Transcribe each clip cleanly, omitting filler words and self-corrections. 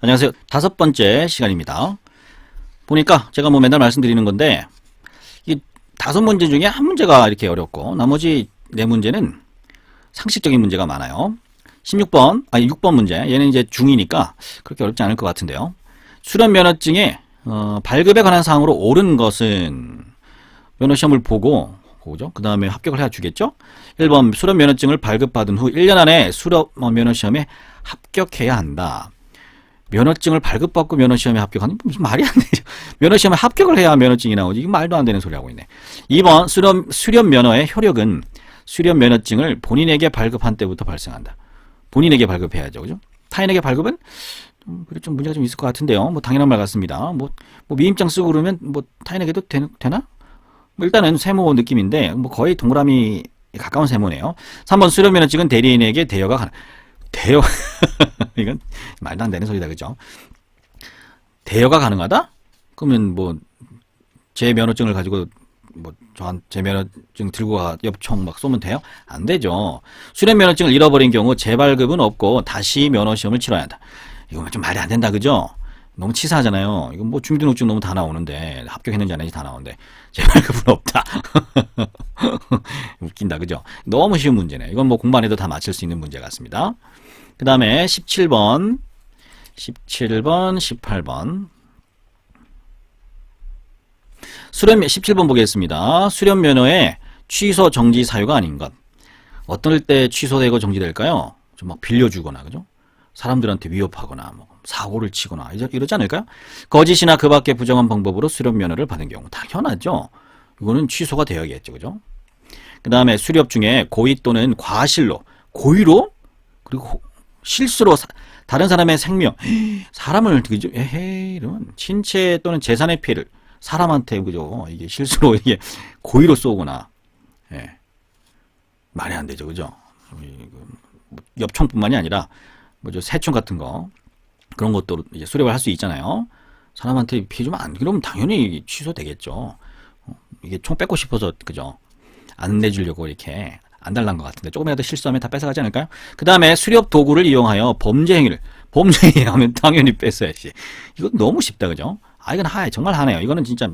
안녕하세요. 5번째 시간입니다. 보니까 제가 뭐 맨날 말씀드리는 건데 이 5문제 중에 한 문제가 이렇게 어렵고 나머지 4문제는 상식적인 문제가 많아요. 6번 문제. 얘는 이제 중2니까 그렇게 어렵지 않을 것 같은데요. 수련 면허증에 발급에 관한 사항으로 옳은 것은 면허시험을 보고 그죠? 그 다음에 합격을 해야 주겠죠? 1번 수련 면허증을 발급받은 후 1년 안에 수련 면허시험에 합격해야 한다. 면허증을 발급받고 면허시험에 합격하는 무슨 말이 안 되죠. 면허시험에 합격을 해야 면허증이 나오지. 이거 말도 안 되는 소리 하고 있네. 2번 수련 면허의 효력은 수련 면허증을 본인에게 발급한 때부터 발생한다. 본인에게 발급해야죠. 그죠? 타인에게 발급은 그래 좀 문제가 좀 있을 것 같은데요. 뭐 당연한 말 같습니다. 뭐 미임장 쓰고 그러면 뭐 타인에게도 되나? 뭐 일단은 세모 느낌인데 뭐 거의 동그라미 가까운 세모네요. 3번 수련 면허증은 대리인에게 대여가 가능. 대여 이건 말도 안 되는 소리다. 그죠? 대여가 가능하다? 그러면 뭐 제 면허증을 가지고 뭐 제 면허증 들고 가 엽총 막 쏘면 돼요? 안 되죠. 수련 면허증을 잃어버린 경우 재발급은 없고 다시 면허시험을 치러야 한다. 이거 좀 말이 안 된다. 그죠? 너무 치사하잖아요. 이건 뭐 주민등록증 너무 다 나오는데 합격했는지 안 했는지 다 나오는데 재발급은 없다. 웃긴다. 그죠? 너무 쉬운 문제네. 이건 뭐 공부 안 해도 다 맞힐 수 있는 문제 같습니다. 그 다음에 17번, 18번. 17번 보겠습니다. 수련 면허의 취소 정지 사유가 아닌 것. 어떨 때 취소되고 정지될까요? 좀 막 빌려주거나, 그죠? 사람들한테 위협하거나, 뭐, 사고를 치거나, 이러지 않을까요? 거짓이나 그 밖의 부정한 방법으로 수련 면허를 받은 경우. 당연하죠. 이거는 취소가 되어야겠죠, 그죠? 그 다음에 수렵 중에 고의 또는 과실로, 고의로, 그리고 실수로 다른 사람의 생명, 사람을, 그죠? 에헤이, 이런, 신체 또는 재산의 피해를 사람한테, 그죠? 이게 실수로, 이게 고의로 쏘거나, 예. 말이 안 되죠, 그죠? 엽총뿐만이 아니라, 뭐죠, 새총 같은 거, 그런 것도 이제 수렵을 할 수 있잖아요. 사람한테 피해 주면 안, 그러면 당연히 취소되겠죠. 이게 총 뺏고 싶어서, 그죠? 안 내주려고 이렇게 안 달란 것 같은데, 조금이라도 실수하면 다 뺏어가지 않을까요? 그 다음에 수렵 도구를 이용하여 범죄 행위를 하면 당연히 뺏어야지. 이거 너무 쉽다, 그죠? 아, 이건 정말 하네요. 이거는 진짜,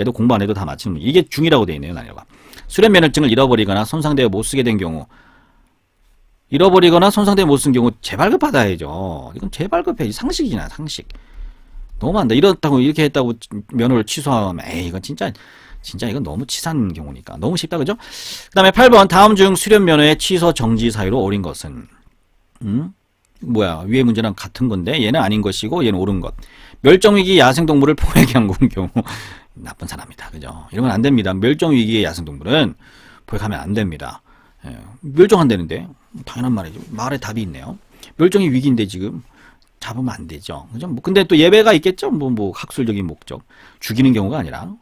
얘도 공부 안 해도 다 맞히는, 이게 중이라고 되어 있네요, 난이도가. 수련 면허증을 잃어버리거나 손상되어 못 쓰게 된 경우, 잃어버리거나 손상되어 못 쓴 경우 재발급 받아야죠. 이건 재발급해야지. 상식이나, 상식. 너무한다. 이렇게 했다고 면허를 취소하면, 에이, 이건 진짜 이건 너무 치사한 경우니까. 너무 쉽다, 그죠? 그 다음에 8번, 다음 중 수련 면허의 취소 정지 사유로 옳은 것은, 뭐야, 위의 문제랑 같은 건데, 얘는 아닌 것이고, 얘는 옳은 것. 멸종위기 야생동물을 포획한 경우, 나쁜 사람이다, 그죠? 이러면 안 됩니다. 멸종위기의 야생동물은 포획하면 안 됩니다. 예, 멸종한다는데, 당연한 말이죠. 말에 답이 있네요. 멸종이 위기인데 지금 잡으면 안 되죠. 그죠? 뭐 근데 또 예외가 있겠죠. 뭐 학술적인 목적, 죽이는 경우가 아니라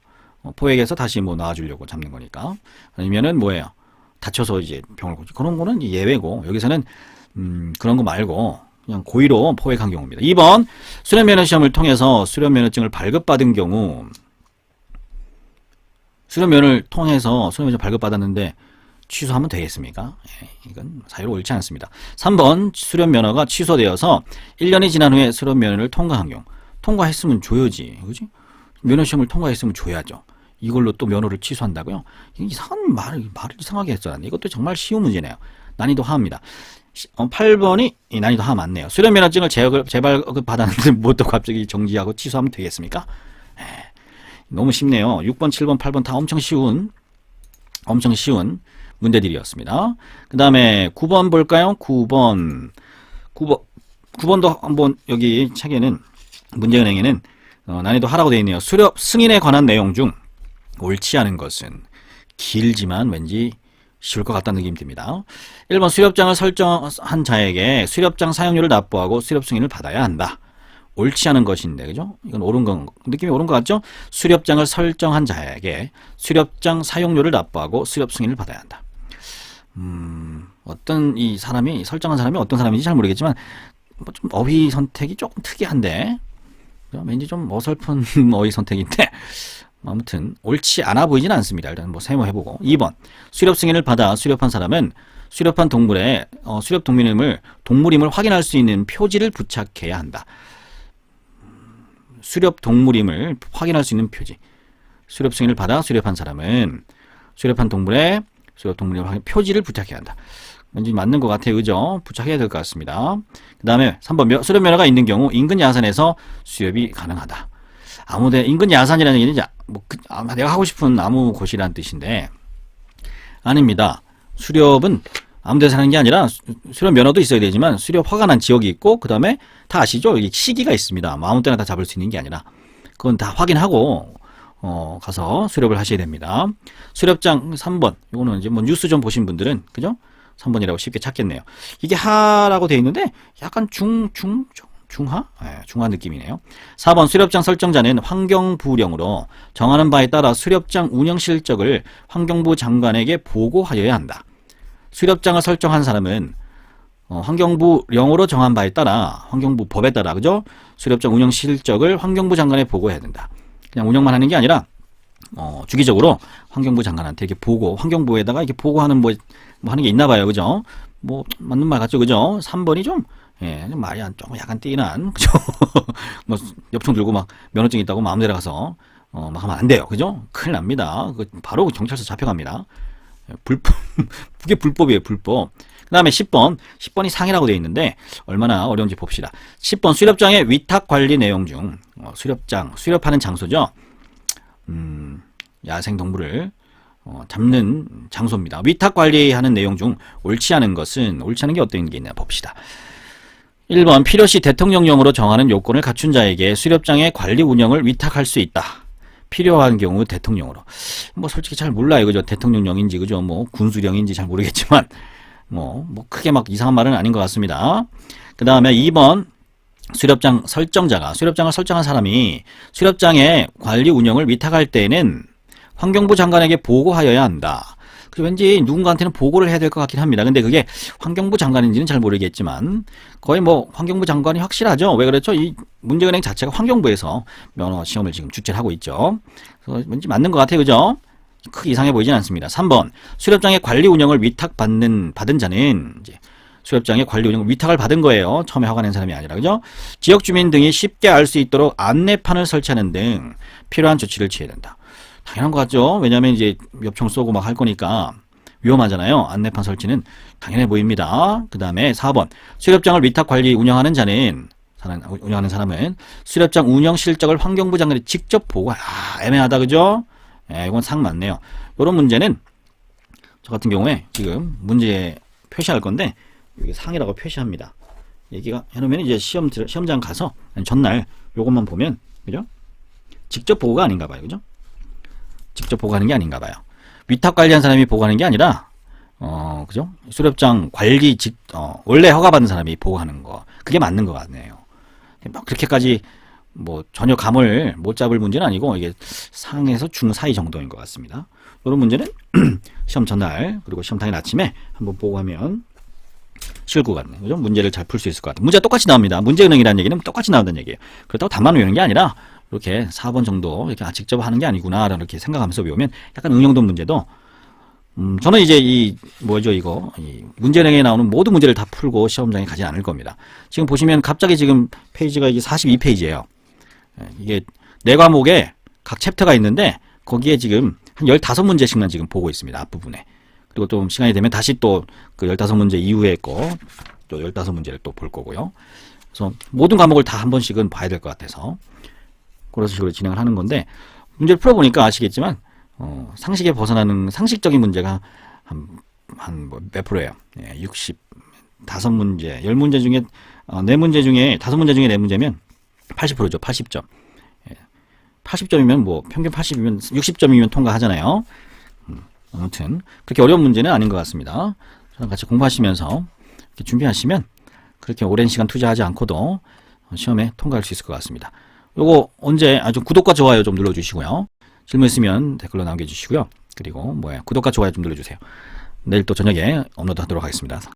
포획해서 다시 뭐 낳아주려고 잡는 거니까. 아니면은 뭐예요? 다쳐서 이제 병을 고치. 그런 거는 예외고 여기서는 그런 거 말고 그냥 고의로 포획한 경우입니다. 2번 수련 면허 시험을 통해서 수련 면허증을 발급받은 경우 수련 면허를 통해서 수련 면허 발급받았는데 취소하면 되겠습니까? 예, 이건 사유로 옳지 않습니다. 3번 수련 면허가 취소되어서 1년이 지난 후에 수련 면허를 통과한 경우. 통과했으면 줘야지. 그지? 면허 시험을 통과했으면 줘야죠. 이걸로 또 면허를 취소한다고요? 이상한 말을 이상하게 했어요. 이것도 정말 쉬운 문제네요. 난이도 하입니다. 8번이 난이도 하 맞네요. 수련 면허증을 재발급 받았는데 뭐 또 갑자기 정지하고 취소하면 되겠습니까? 예, 너무 쉽네요. 6번, 7번, 8번 다 엄청 쉬운 문제들이었습니다. 그 다음에 9번 볼까요? 9번도 한번 여기 책에는 문제은행에는 난이도 하라고 되어 있네요. 수렵 승인에 관한 내용 중 옳지 않은 것은 길지만 왠지 쉬울 것 같다는 느낌이 듭니다. 1번 수렵장을 설정한 자에게 수렵장 사용료를 납부하고 수렵 승인을 받아야 한다. 옳지 않은 것인데, 그죠? 이건 옳은 건, 느낌이 옳은 것 같죠? 수렵장을 설정한 자에게 수렵장 사용료를 납부하고 수렵 승인을 받아야 한다. 어떤 설정한 사람이 어떤 사람인지 잘 모르겠지만, 뭐 좀 어휘 선택이 조금 특이한데, 왠지 좀 어설픈 어휘 선택인데, 아무튼, 옳지 않아 보이진 않습니다. 일단 뭐 세모해보고. 2번, 수렵 승인을 받아 수렵한 사람은 수렵한 동물의, 수렵 동물임을 확인할 수 있는 표지를 부착해야 한다. 수렵 동물임을 확인할 수 있는 표지. 수렵 승인을 받아 수렵한 사람은 수렵한 동물의 수렵 동물임을 확인 표지를 부착해야 한다. 왠지 맞는 것 같아요. 그죠? 부착해야 될 것 같습니다. 그 다음에 3번 수렵 면허가 있는 경우 인근 야산에서 수렵이 가능하다. 아무데 인근 야산이라는 얘기는 이제 내가 하고 싶은 아무 곳이라는 뜻인데 아닙니다. 수렵은 아무 데서 하는 게 아니라 수렵 면허도 있어야 되지만 수렵 허가난 지역이 있고 그 다음에 다 아시죠? 이게 시기가 있습니다. 아무 때나 다 잡을 수 있는 게 아니라 그건 다 확인하고 가서 수렵을 하셔야 됩니다. 수렵장 3번 이거는 이제 뭐 뉴스 좀 보신 분들은 그죠? 3번이라고 쉽게 찾겠네요. 이게 하라고 되어 있는데 약간 중하? 네, 중하 느낌이네요. 4번 수렵장 설정자는 환경부령으로 정하는 바에 따라 수렵장 운영 실적을 환경부 장관에게 보고하여야 한다. 수렵장을 설정한 사람은 환경부령으로 정한 바에 따라 환경부 법에 따라 그죠? 수렵장 운영 실적을 환경부 장관에 보고해야 된다. 그냥 운영만 하는 게 아니라 주기적으로 환경부 장관한테 이렇게 보고 환경부에다가 이렇게 보고하는 뭐 하는 게 있나 봐요. 그죠? 뭐 맞는 말 같죠. 그죠? 3번이 좀 말이 좀 약간 띠난 그죠? 뭐 엽총 들고 막 면허증 있다고 마음대로 가서 막 하면 안 돼요. 그죠? 큰일 납니다. 바로 경찰서 잡혀갑니다. 불법 그게 불법이에요. 불법. 그 다음에 10번이 상이라고 되어 있는데 얼마나 어려운지 봅시다. 10번 수렵장의 위탁 관리 내용 중 수렵하는 장소죠. 야생 동물을 잡는 장소입니다. 위탁 관리하는 내용 중 옳지 않은 게 어떤 게 있나 봅시다. 1번 필요시 대통령령으로 정하는 요건을 갖춘 자에게 수렵장의 관리 운영을 위탁할 수 있다. 필요한 경우 대통령으로. 뭐 솔직히 잘 몰라요. 그죠? 대통령령인지 그죠? 뭐 군수령인지 잘 모르겠지만 뭐 크게 막 이상한 말은 아닌 것 같습니다. 그 다음에 2번 수렵장 설정자가 수렵장을 설정한 사람이 수렵장의 관리 운영을 위탁할 때에는 환경부 장관에게 보고하여야 한다. 그래서 왠지 누군가한테는 보고를 해야 될 것 같긴 합니다. 근데 그게 환경부 장관인지는 잘 모르겠지만 거의 뭐 환경부 장관이 확실하죠. 왜 그렇죠? 이 문제은행 자체가 환경부에서 면허 시험을 지금 주최를 하고 있죠. 그래서 왠지 맞는 것 같아요. 그죠? 크게 이상해 보이진 않습니다. 3번 수렵장의 관리 운영을 받은 자는 이제 수렵장의 관리 운영을 위탁을 받은 거예요. 처음에 허가 낸 사람이 아니라 그죠? 지역 주민 등이 쉽게 알 수 있도록 안내판을 설치하는 등 필요한 조치를 취해야 된다. 당연한 것 같죠? 왜냐하면 이제 엽총 쏘고 막 할 거니까 위험하잖아요. 안내판 설치는 당연해 보입니다. 그 다음에 4번 수렵장을 위탁 관리 운영하는 사람은 수렵장 운영 실적을 환경부 장관에 직접 보고 애매하다 그죠? 이건 상 맞네요. 이런 문제는 저 같은 경우에 지금 문제 표시할 건데 여기 상이라고 표시합니다. 얘기가 해놓으면 이제 시험장 가서 전날 요것만 보면 그죠? 직접 보고가 아닌가 봐요. 그죠? 직접 보고하는 게 아닌가 봐요. 위탁 관리한 사람이 보고하는 게 아니라 그죠? 수렵장 관리 원래 허가받은 사람이 보고하는 거 그게 맞는 것 같네요. 막 그렇게까지 뭐 전혀 감을 못 잡을 문제는 아니고 이게 상에서 중 사이 정도인 것 같습니다. 이런 문제는 시험 전날 그리고 시험 당일 아침에 한번 보고하면 쉬울 것 같네요. 그죠? 문제를 잘 풀 수 있을 것 같아요. 문제가 똑같이 나옵니다. 문제은행이라는 얘기는 똑같이 나온다는 얘기예요. 그렇다고 답만 외우는 게 아니라 이렇게 4번 정도 이렇게 직접 하는 게 아니구나 이렇게 생각하면서 외우면 약간 응용된 문제도 저는 이제 이 문제은행에 나오는 모든 문제를 다 풀고 시험장에 가지 않을 겁니다. 지금 보시면 갑자기 지금 페이지가 이게 42페이지예요. 이게 4과목에 각 챕터가 있는데 거기에 지금 한 15문제씩만 지금 보고 있습니다. 앞부분에. 그리고 또 시간이 되면 다시 또 그 15문제 이후에 거 또 15문제를 또 볼 거고요. 그래서 모든 과목을 다 한 번씩은 봐야 될 것 같아서 그런 식으로 진행을 하는 건데 문제를 풀어보니까 아시겠지만 상식에 벗어나는 상식적인 문제가 한 몇 프로예요. 65문제 10문제 중에 4문제 중에 5문제 중에 4문제면 80%죠. 80점. 80점이면 뭐 평균 80이면 60점이면 통과하잖아요. 아무튼 그렇게 어려운 문제는 아닌 것 같습니다. 저랑 같이 공부하시면서 이렇게 준비하시면 그렇게 오랜 시간 투자하지 않고도 시험에 통과할 수 있을 것 같습니다. 요거 언제 좀 구독과 좋아요 좀 눌러주시고요. 질문 있으면 댓글로 남겨주시고요. 그리고 구독과 좋아요 좀 눌러주세요. 내일 또 저녁에 업로드 하도록 하겠습니다.